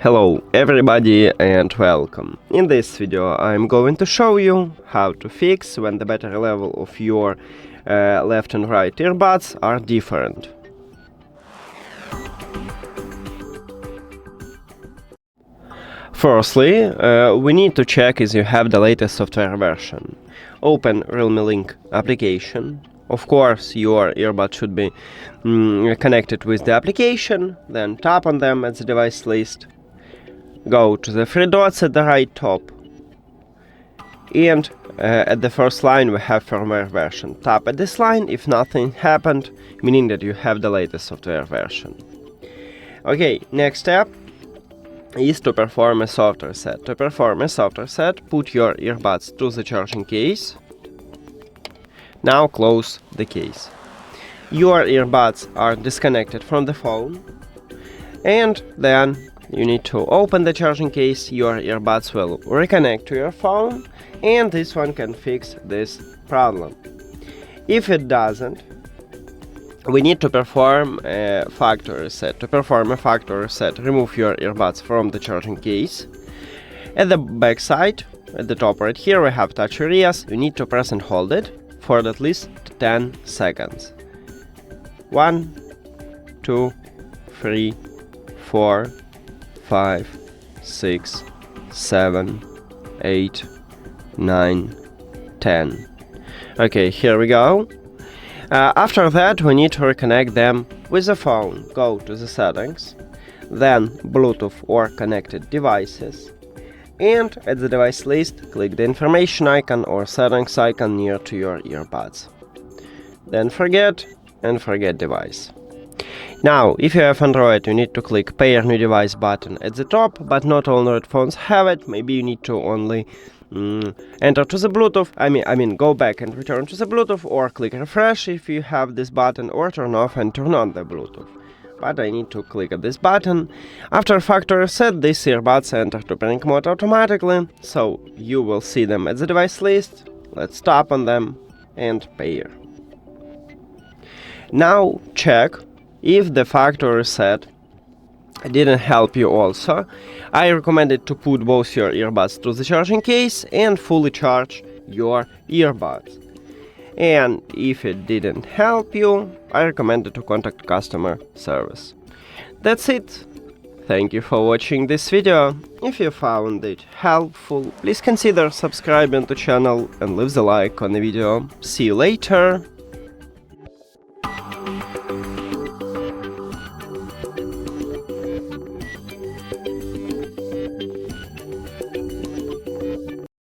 Hello everybody and welcome. In this video I'm going to show you how to fix when the battery level of your left and right earbuds are different. Firstly, we need to check if you have the latest software version. Open REALME Link application. Of course, your earbud should be connected with the application, then tap on them at the device list. Go to the three dots at the right top, and at the first line we have firmware version. Tap at this line if nothing happened, meaning that you have the latest software version. Okay, next step is to perform a soft reset. To perform a soft reset, put your earbuds to the charging case. Now close the case. Your earbuds are disconnected from the phone, and then you need to open the charging case. Your earbuds will reconnect to your phone, and this one can fix this problem. If it doesn't, we need to perform a factory reset. To perform a factory reset, remove your earbuds from the charging case. At the back side, at the top right here, we have touch areas. You need to press and hold it for at least 10 seconds. 1, 2, 3, 4, 5, 6, 7, 8, 9, 10. Okay, here we go. After that, we need to reconnect them with the phone. Go to the settings, then Bluetooth or connected devices, and at the device list, click the information icon or settings icon near to your earbuds. Then forget device. Now, if you have Android, you need to click Pair New Device button at the top, but not all Android phones have it. Maybe you need to only enter to the Bluetooth, I mean go back and return to the Bluetooth, or click refresh if you have this button, or turn off and turn on the Bluetooth. But I need to click this button. After factory reset, these earbuds enter to pairing mode automatically, so you will see them at the device list. Let's tap on them and pair. Now check if the factory reset didn't help you also. I recommend to put both your earbuds to the charging case and fully charge your earbuds. And if it didn't help you, I recommend to contact customer service. That's it. Thank you for watching this video. If you found it helpful, please consider subscribing to the channel and leave the like on the video. See you later.